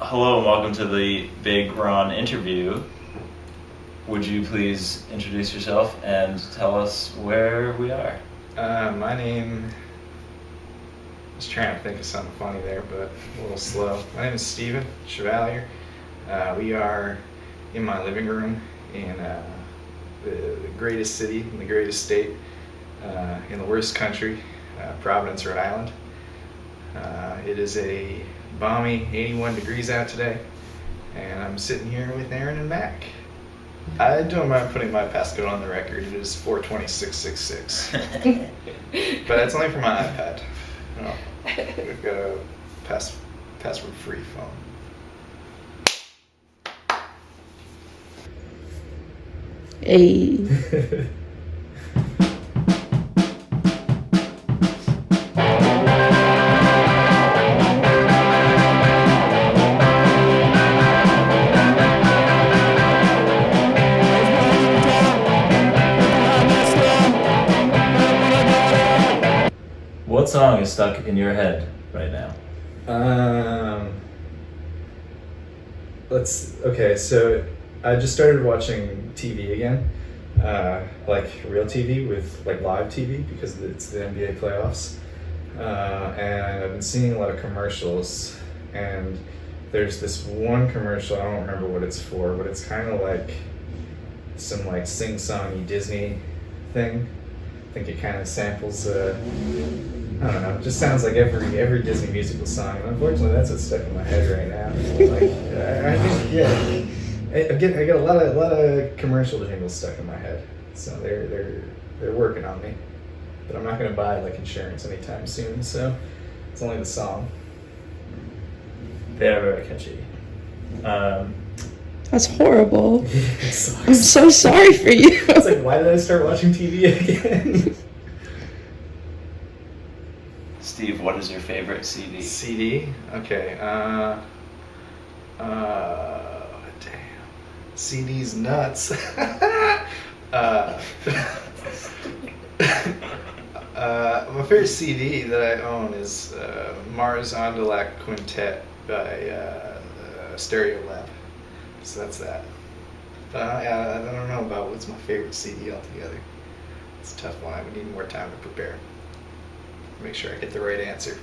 Hello and welcome to the Big Ron interview. Would you please introduce yourself and tell us where we are? My name, I was trying to think of something funny there, but a little slow. My name is Steven Chevalier. We are in my living room in the greatest city, in the greatest state, in the worst country, Providence, Rhode Island. It is a balmy 81 degrees out today, and I'm sitting here with Aaron and Mac. I don't mind putting my passcode on the record. It is 42666. But that's only for my iPad. No, we've got a password-free phone. Hey. What song is stuck in your head right now? Okay, so I just started watching TV again, like real TV with like live TV because it's the NBA playoffs, and I've been seeing a lot of commercials, and there's this one commercial, I don't remember what it's for, but it's kind of like some like sing-songy Disney thing. I think it kind of samples, I don't know, it just sounds like every Disney musical song. And unfortunately, that's what's stuck in my head right now. Like, I think, yeah, I get a lot of commercial jingles stuck in my head. So they're working on me. But I'm not gonna buy like insurance anytime soon. So it's only the song. They are very catchy. That's horrible. It sucks. I'm so sorry for you. It's like, why did I start watching TV again? Steve, what is your favorite CD? CD? Okay. Damn. CD's nuts. My favorite CD that I own is Mars on de la Quintet by Stereo Lab. So that's that. But I don't know about what's my favorite CD altogether. It's a tough one. I would need more time to prepare. Make sure I get the right answer.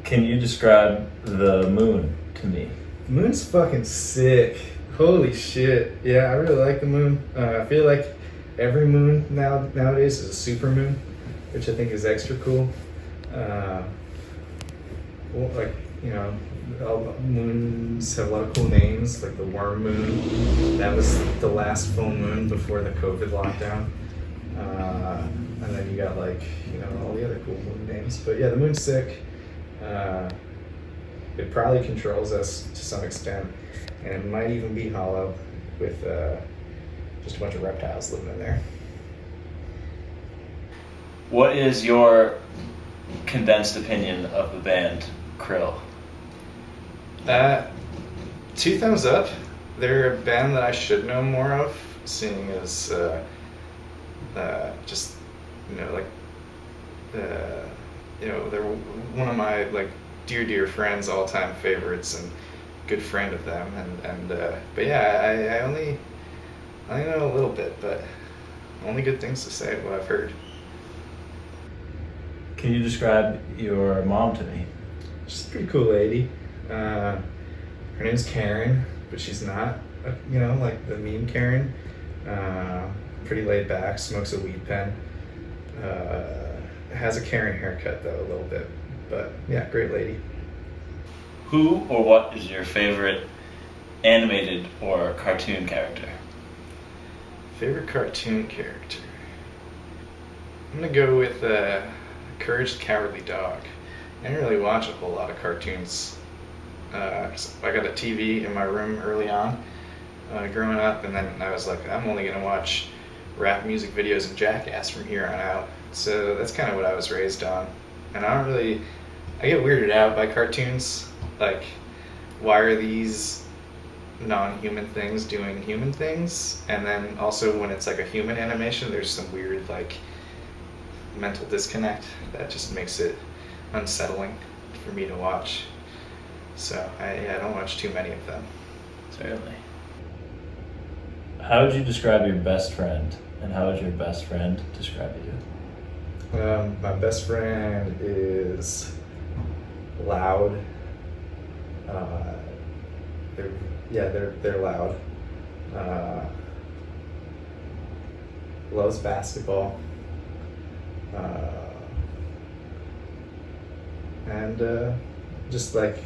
Can you describe the moon to me? The moon's fucking sick. Holy shit. Yeah, I really like the moon. I feel like every moon nowadays is a super moon, which I think is extra cool. All moons have a lot of cool names, like the worm moon. That was the last full moon before the COVID lockdown. And then you got like, all the other cool moon names. But yeah, the moon's sick. It probably controls us to some extent. And it might even be hollow with just a bunch of reptiles living in there. What is your condensed opinion of the band Krill? Two thumbs up. They're a band that I should know more of, seeing as they're one of my like dear friends, all-time favorites, and good friend of them. But yeah, I only know a little bit, but only good things to say what I've heard. Can you describe your mom to me? She's a pretty cool lady. Her name's Karen, but she's not, like the meme Karen. Pretty laid back, smokes a weed pen. Has a Karen haircut though, a little bit. But yeah, great lady. Who or what is your favorite animated or cartoon character? Favorite cartoon character? I'm gonna go with Courage the Cowardly Dog. I didn't really watch a whole lot of cartoons. I got a TV in my room early on, growing up, and then I was like, I'm only gonna watch rap music videos and Jackass from here on out. So that's kind of what I was raised on. And I get weirded out by cartoons. Like, why are these non-human things doing human things? And then also when it's like a human animation, there's some weird like mental disconnect that just makes it unsettling for me to watch. So I don't watch too many of them. Certainly. How would you describe your best friend, and how would your best friend describe you? My best friend is loud. They're loud. Loves basketball. And just like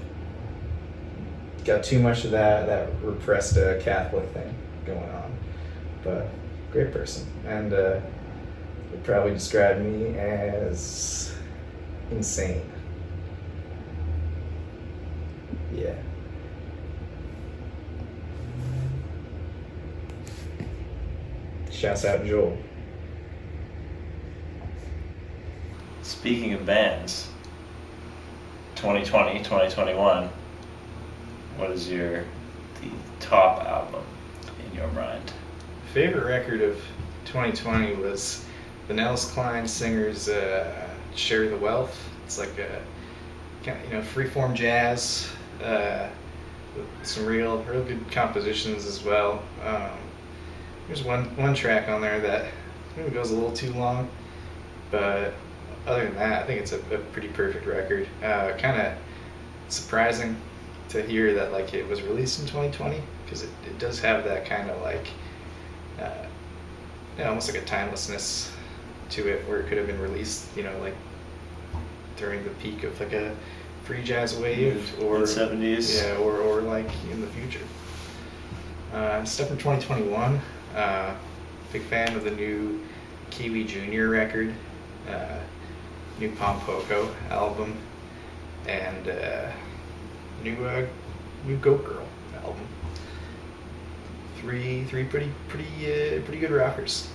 got too much of that repressed Catholic thing going on, but great person, and would probably describe me as insane. Yeah. Shouts out Joel. Speaking of bands, 2020, 2021, what is the top album in your mind? Favorite record of 2020 was the Nels Cline singers' "Share the Wealth." It's like a kind of freeform jazz with some real good compositions as well. There's one track on there that maybe goes a little too long, but other than that, I think it's a pretty perfect record. Kind of surprising to hear that like it was released in 2020, because it does have that kind of like almost like a timelessness to it, where it could have been released, like during the peak of like a free jazz wave, or in the 70s. Yeah, or like in the future. Stuff from 2021. Big fan of the new Kiwi Jr. record, new Pompoko album, and new Goat Girl album. Three pretty good rockers.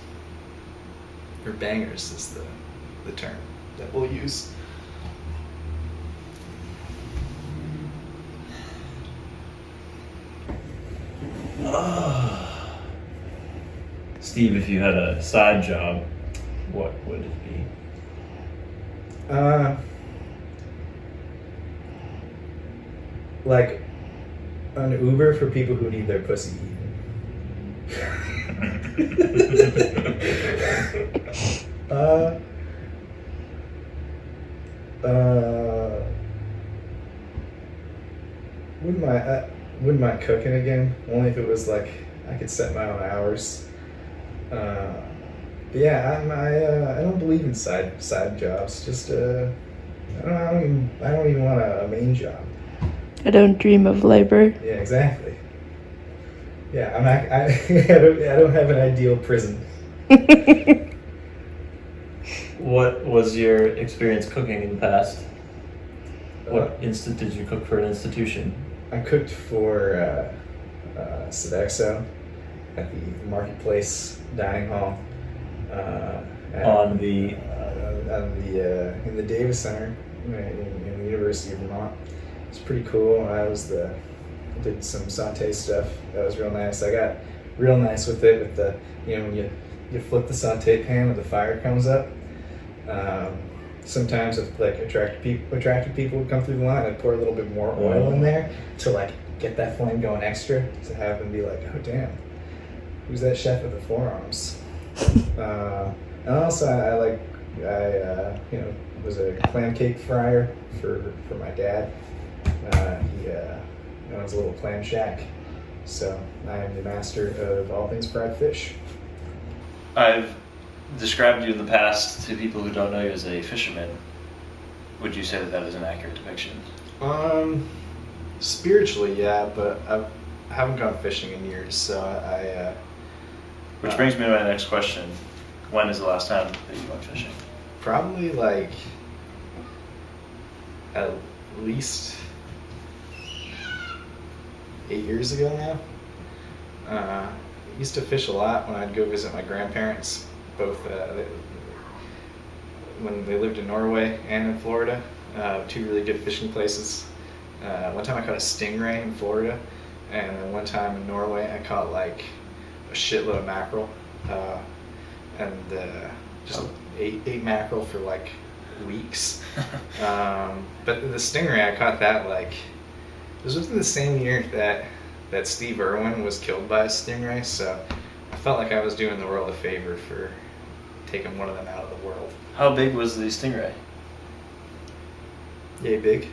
Or bangers is the term that we'll use. Steve, if you had a side job, what would it be? Like an Uber for people who need their pussy eaten. Wouldn't mind cooking again. Only if it was like I could set my own hours. But yeah, I don't believe in side jobs. Just I don't even want a main job. I don't dream of labor. Yeah, exactly. Yeah, I don't have an ideal prison. What was your experience cooking in the past? What did you cook for an institution? I cooked for Sodexo at the Marketplace Dining Hall. On the in the Davis Center in the University of Vermont. It's pretty cool. I did some saute stuff. That was real nice. I got real nice with it, with the when you flip the saute pan and the fire comes up. Sometimes if like attractive people would come through the line, I'd pour a little bit more oil in there to like get that flame going extra, to have them be like, oh damn, who's that chef with the forearms? And also I was a clam cake fryer for my dad. He owns a little clam shack, so I am the master of all things fried fish. I've described you in the past to people who don't know you as a fisherman. Would you say that is an accurate depiction? Spiritually, yeah, but I haven't gone fishing in years, so Which brings me to my next question. When is the last time that you went fishing? Probably like at least 8 years ago now. I used to fish a lot when I'd go visit my grandparents, both when they lived in Norway and in Florida. Two really good fishing places. One time I caught a stingray in Florida, and then one time in Norway I caught like a shitload of mackerel, and just ate mackerel for like weeks. But the stingray, I caught that like This was the same year that Steve Irwin was killed by a stingray, so I felt like I was doing the world a favor for taking one of them out of the world. How big was the stingray? Yay big.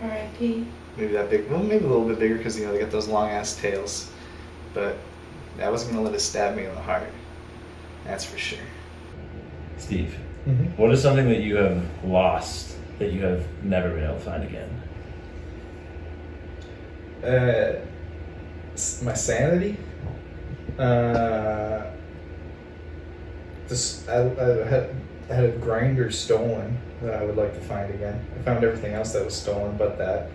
R.I.P. Maybe that big. Well, maybe a little bit bigger because they got those long ass tails. But I wasn't gonna let it stab me in the heart. That's for sure. Steve, Mm-hmm. what is something that you have lost that you have never been able to find again? My sanity. I had a grinder stolen that I would like to find again. I found everything else that was stolen, but that.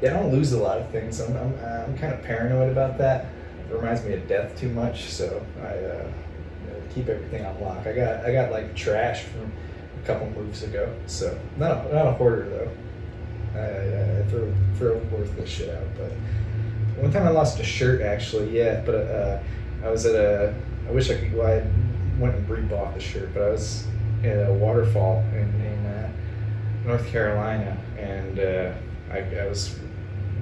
Yeah, I don't lose a lot of things. I'm kind of paranoid about that. It reminds me of death too much, so I keep everything on lock. I got like trash from a couple moves ago, so not a hoarder though. I throw worthless shit out, but one time I lost a shirt actually. Yeah, but I was at I wish I could. Well, I went and rebought the shirt, but I was at a waterfall in North Carolina, and I was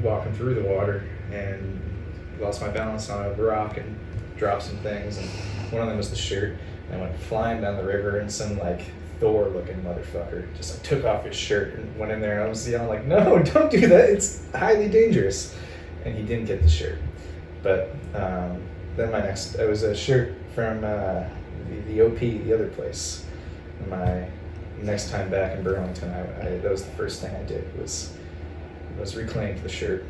walking through the water and lost my balance on a rock and dropped some things, and one of them was the shirt. And I went flying down the river, and some like Thor-looking motherfucker just like took off his shirt and went in there. And I was yelling like, "No, don't do that! It's highly dangerous." And he didn't get the shirt. But then it was a shirt from the OP, the other place. My next time back in Burlington, that was the first thing I did was reclaimed the shirt.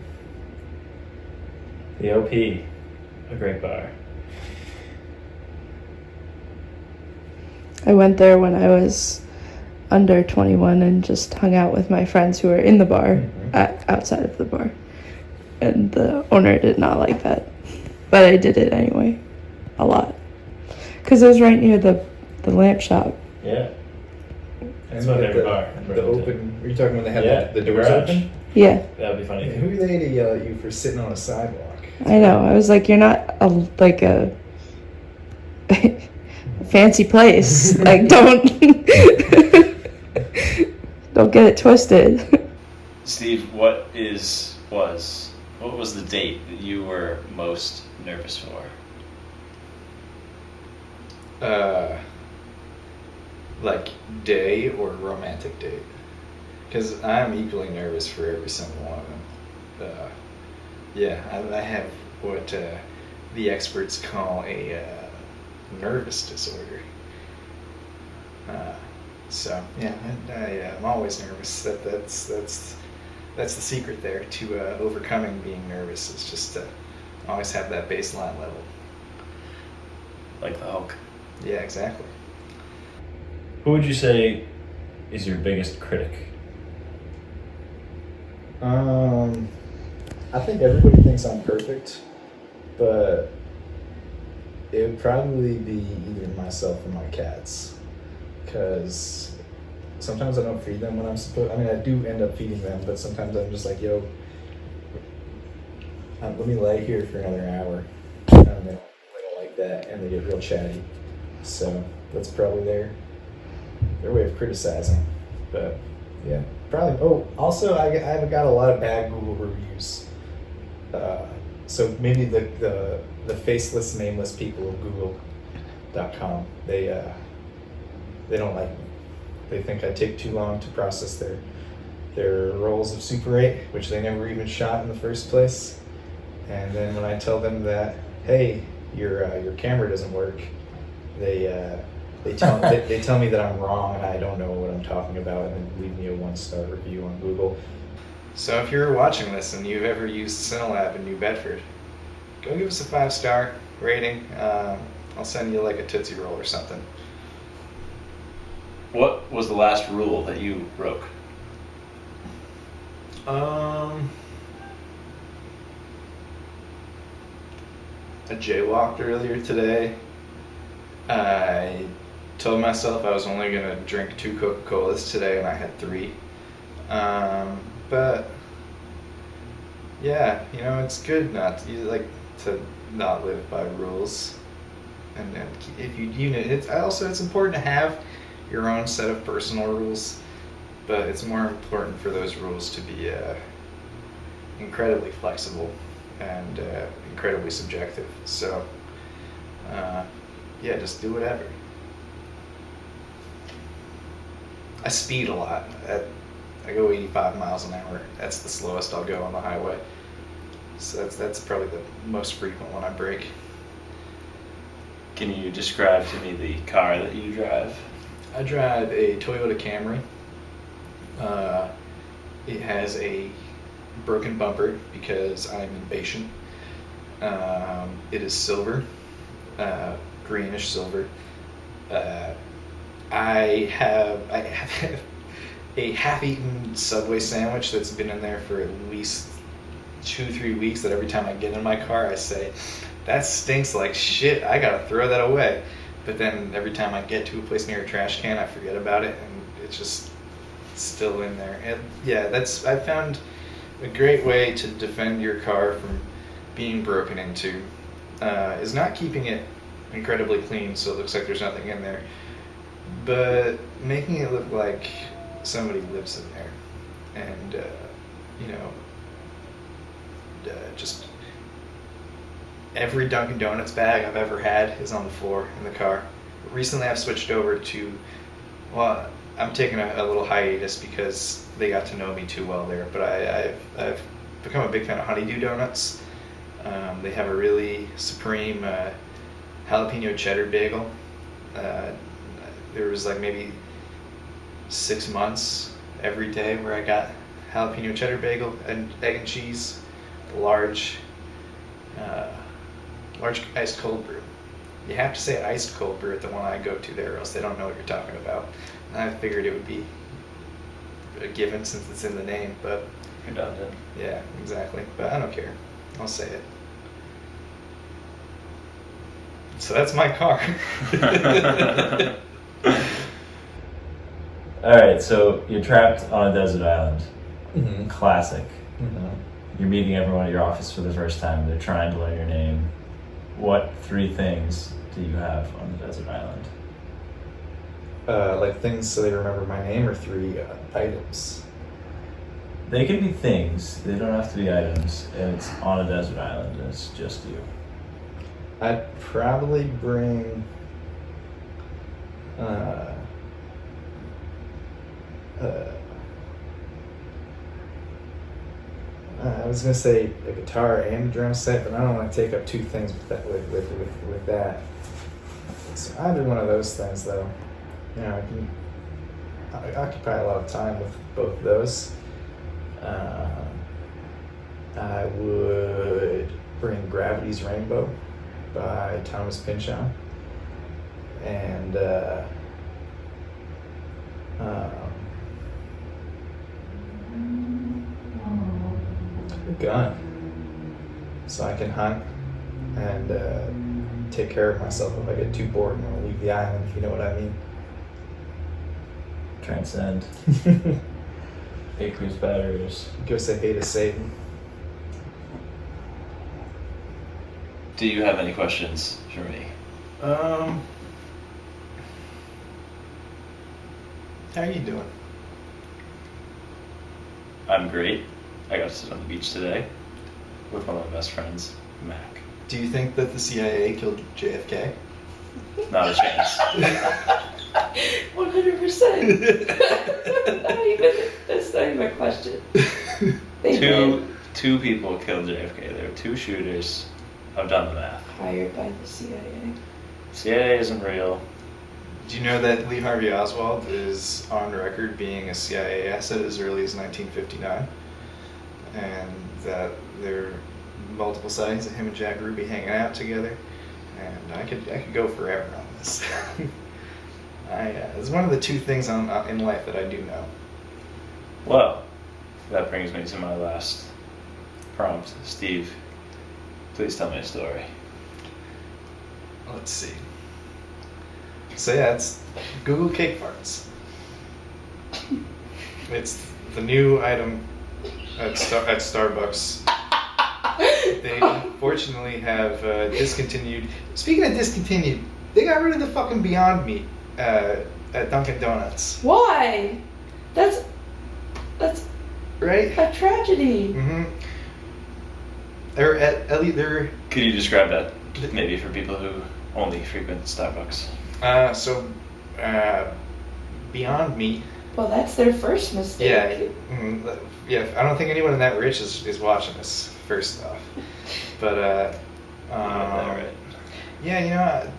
The OP, a great bar. I went there when I was under 21 and just hung out with my friends who were in the bar, outside of the bar. And the owner did not like that. But I did it anyway. A lot. Because it was right near the lamp shop. Yeah. That's And my with favorite bar. in The Burlington. open. Are you talking when they had Yeah, the doors garage. open? Yeah, That would be funny. Who are they to yell at you for sitting on a sidewalk? I know. I was like, you're not a fancy place. Like, don't get it twisted. Steve, what was the date that you were most nervous for? Like day or romantic date? Because I'm equally nervous for every single one of them. I have what the experts call a nervous disorder. I'm always nervous. That's the secret there to overcoming being nervous. Is just to always have that baseline level. Like the Hulk. Yeah, exactly. Who would you say is your biggest critic? I think everybody thinks I'm perfect, but it would probably be either myself or my cats. Because sometimes I don't feed them when I'm supposed. I mean, I do end up feeding them, but sometimes I'm just like, "Yo, let me lay here for another hour." And they don't like that, and they get real chatty. So that's probably their way of criticizing. But yeah, probably. Oh, also, I've got a lot of bad Google reviews. So maybe the faceless, nameless people of Google.com, they don't like me. They think I take too long to process their rolls of Super 8, which they never even shot in the first place. And then when I tell them that, hey, your camera doesn't work, they tell me that I'm wrong and I don't know what I'm talking about, and then leave me a 1-star review on Google. So if you're watching this and you've ever used Cinelab in New Bedford, go give us a 5-star rating. I'll send you like a Tootsie Roll or something. What was the last rule that you broke? I jaywalked earlier today. I told myself I was only gonna drink 2 Coca-Colas today, and I had 3. But yeah, it's good to not live by rules, and if it's important to have your own set of personal rules. but it's more important for those rules to be incredibly flexible and incredibly subjective. So, yeah, just do whatever. I speed a lot. I go 85 miles an hour. That's the slowest I'll go on the highway. So that's probably the most frequent one I break. Can you describe to me the car that you drive? I drive a Toyota Camry. It has a broken bumper because I'm impatient. It is silver, greenish silver. I have a half-eaten Subway sandwich that's been in there for at least 2-3 weeks, that every time I get in my car I say, that stinks like shit, I gotta throw that away. But then every time I get to a place near a trash can, I forget about it, and it's just still in there. And yeah, I found a great way to defend your car from being broken into is not keeping it incredibly clean so it looks like there's nothing in there, but making it look like somebody lives in there. And just every Dunkin' Donuts bag I've ever had is on the floor in the car. Recently I've switched over to, well, I'm taking a little hiatus because they got to know me too well there, but I've become a big fan of Honeydew Donuts. They have a really supreme jalapeno cheddar bagel. There was like maybe 6 months every day where I got jalapeno cheddar bagel and egg and cheese, large iced cold brew. You have to say iced cold brew at the one I go to there, or else they don't know what you're talking about. And I figured it would be a given since it's in the name, but Redundant. yeah, exactly. But I don't care. I'll say it. So that's my car. Alright, so you're trapped on a desert island. Mm-hmm. Classic. Mm-hmm. You're meeting everyone at your office for the first time. They're trying to learn your name. What 3 things do you have on the desert island? Like things so they remember my name, or 3 items? They can be things. They don't have to be items. And it's on a desert island. And it's just you. I'd probably bring I was gonna say a guitar and a drum set, but I don't want to take up 2 things with that. With that, so either one of those things, though, I occupy a lot of time with both of those. I would bring Gravity's Rainbow by Thomas Pynchon, and a gun, so I can hunt and take care of myself if I get too bored and want to leave the island, if you know what I mean. Transcend. Aqueous batteries. Go say hey to Satan. Do you have any questions for me? How are you doing? I'm great. I got to sit on the beach today with one of my best friends, Mac. Do you think that the CIA killed JFK? Not a chance. 100%. That's not even a question. They did. Two people killed JFK. There were 2 shooters. I've done the math. Hired by the CIA. CIA isn't real. Do you know that Lee Harvey Oswald is on record being a CIA asset as early as 1959? And that there are multiple sightings of him and Jack Ruby hanging out together. And I could go forever on this. It's one of the 2 things in life that I do know. Well, that brings me to my last prompt. Steve, please tell me a story. Let's see. So yeah, it's Google Cake Farts. It's the new item at Starbucks. They unfortunately have discontinued. Speaking of discontinued, they got rid of the fucking Beyond Meat at Dunkin' Donuts. Why? That's right? A tragedy. Mm-hmm. Or at least they're Could you describe that maybe for people who only frequent Starbucks? Beyond Meat. Well, that's their first mistake. Yeah. I don't think anyone in that rich is watching this. First off, but Right. yeah,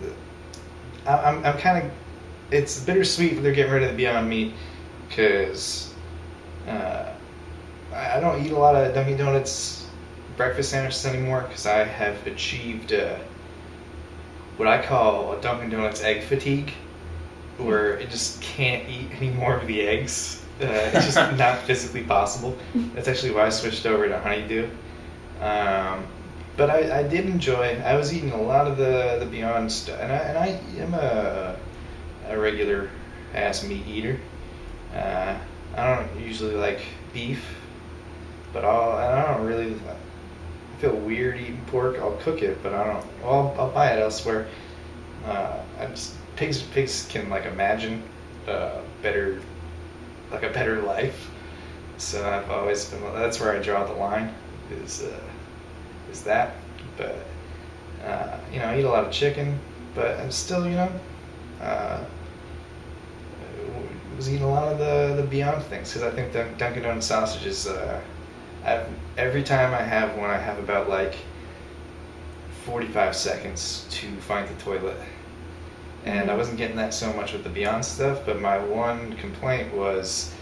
I'm kind of. It's bittersweet that they're getting rid of the Beyond Meat because I don't eat a lot of Dunkin' Donuts breakfast sandwiches anymore because I have achieved what I call a Dunkin' Donuts egg fatigue, where it just can't eat any more of the eggs. It's just not physically possible. That's actually why I switched over to Honeydew. But I did enjoy. I was eating a lot of the Beyond stuff, and I am a regular ass meat eater. I don't usually like beef, but I don't really. I feel weird eating pork. I'll cook it, but I don't. Well, I'll buy it elsewhere. Pigs can like imagine better life. So I've always been. That's where I draw the line. Is that? But I eat a lot of chicken, but I'm still was eating a lot of the Beyond things because I think the Dunkin' Donuts sausages. Every time I have one, I have about like 45 seconds to find the toilet. And I wasn't getting that so much with the Beyond stuff, but my one complaint was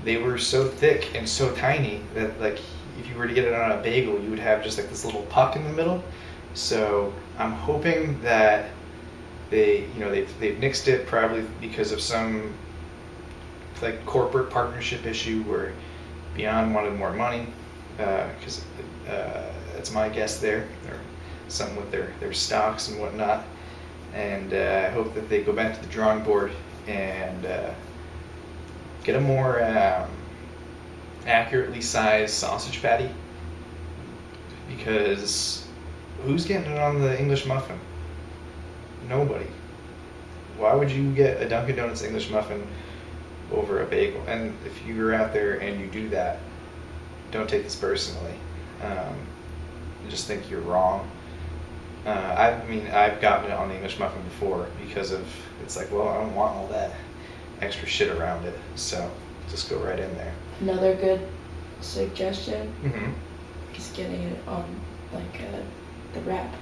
they were so thick and so tiny that like if you were to get it on a bagel, you would have just like this little puck in the middle. So I'm hoping that they've nixed it probably because of some like corporate partnership issue where Beyond wanted more money because that's my guess there, or something with their stocks and whatnot. And I hope that they go back to the drawing board and get a more accurately sized sausage patty, because who's getting it on the English muffin? Nobody. Why would you get a Dunkin' Donuts English muffin over a bagel? And if you're out there and you do that, don't take this personally. I just think you're wrong. I've gotten it on the English muffin before because of, it's like, well, I don't want all that extra shit around it, so just go right in there. Another good suggestion Mm-hmm. is getting it on like the wrap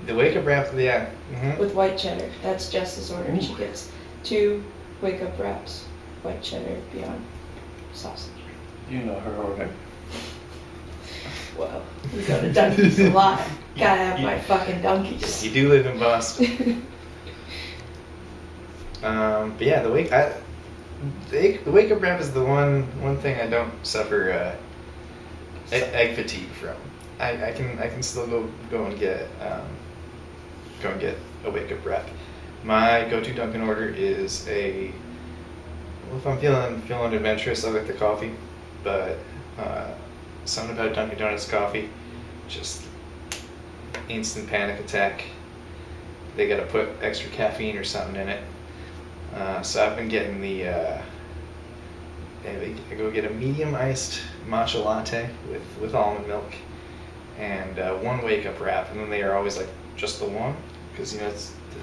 The wake up wrap, yeah. Mm-hmm. with white cheddar. That's Jess's order. She gets 2 wake up wraps, white cheddar Beyond sausage. You know her order. Well, we go to Dunkies a lot. Gotta have my fucking Dunkies. You do live in Boston. But yeah, the wake up wrap is the one thing I don't suffer egg fatigue from. I can still go and get a wake up wrap. My go-to Dunkin' order is if I'm feeling adventurous, I like the coffee, but something about Dunkin' Donuts coffee, just instant panic attack. They gotta put extra caffeine or something in it. So I've been getting I go get a medium iced matcha latte with almond milk and 1 wake up wrap, and then they are always like just the one, because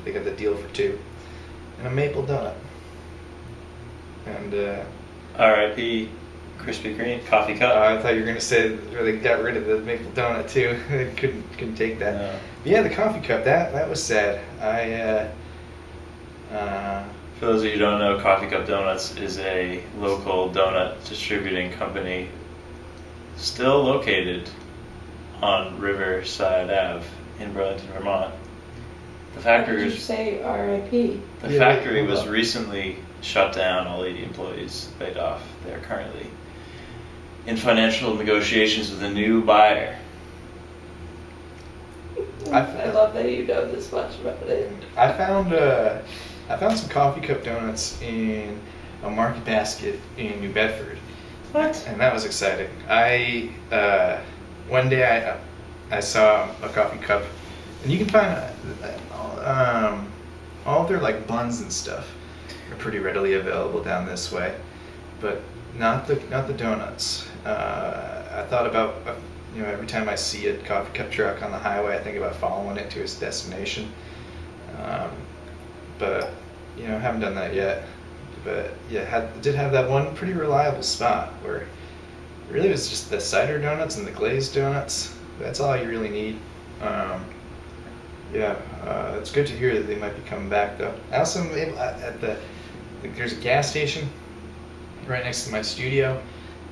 they got the deal for 2, and a maple donut. And R.I.P. Krispy Kreme coffee cup. I thought you were gonna say they got rid of the maple donut too. They couldn't take that. No. But yeah, the coffee cup, that was sad. For those of you who don't know, Coffee Cup Donuts is a local donut distributing company still located on Riverside Ave in Burlington, Vermont. The Why did factory you say R.I.P.? The Yeah, factory hold was on. recently shut down, all 80 employees laid off. They're currently in financial negotiations with a new buyer. I love that you know this much about it. I found some coffee cup donuts in a market basket in New Bedford. What? And that was exciting. One day I saw a coffee cup, and you can find all of their like buns and stuff are pretty readily available down this way. But Not the donuts. I thought about, every time I see a coffee cup truck on the highway, I think about following it to its destination. But haven't done that yet. But yeah, did have that one pretty reliable spot where it really was just the cider donuts and the glazed donuts. That's all you really need. It's good to hear that they might be coming back though. I also am able, there's a gas station right next to my studio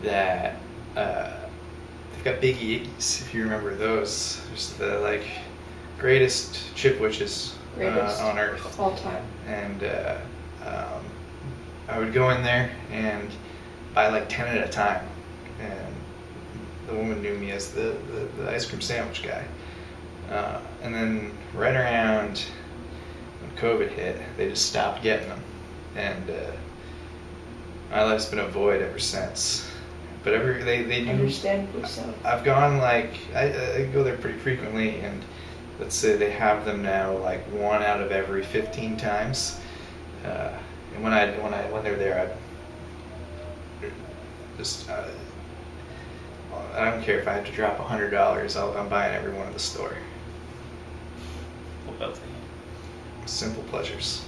that they've got Big Iggy's, if you remember those. There's the greatest chipwiches on earth. All time. And I would go in there and buy 10 at a time. And the woman knew me as the ice cream sandwich guy. And then right around when COVID hit, they just stopped getting them. And my life's been a void ever since. But they do. Understandably so. I've gone I go there pretty frequently, and let's say they have them now 1 out of every 15 times. And when they're there, I don't care if I have to drop $100. I'm buying every one at the store. Wealthy. Simple pleasures.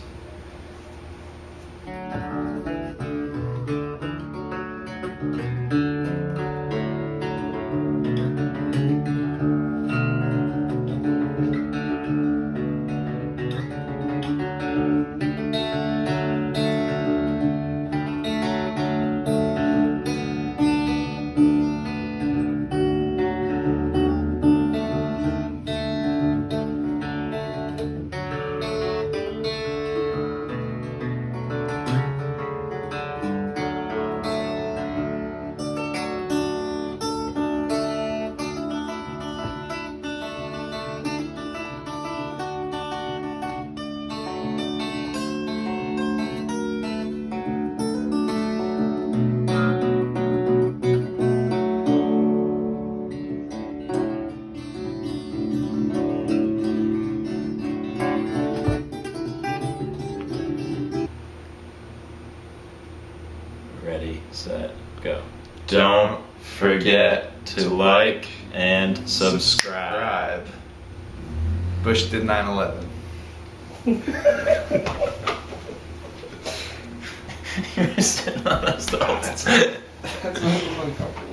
Ready, set, go. Don't forget to like and subscribe. Bush did 9/11. You're sitting on us the whole time. That's not the fun part.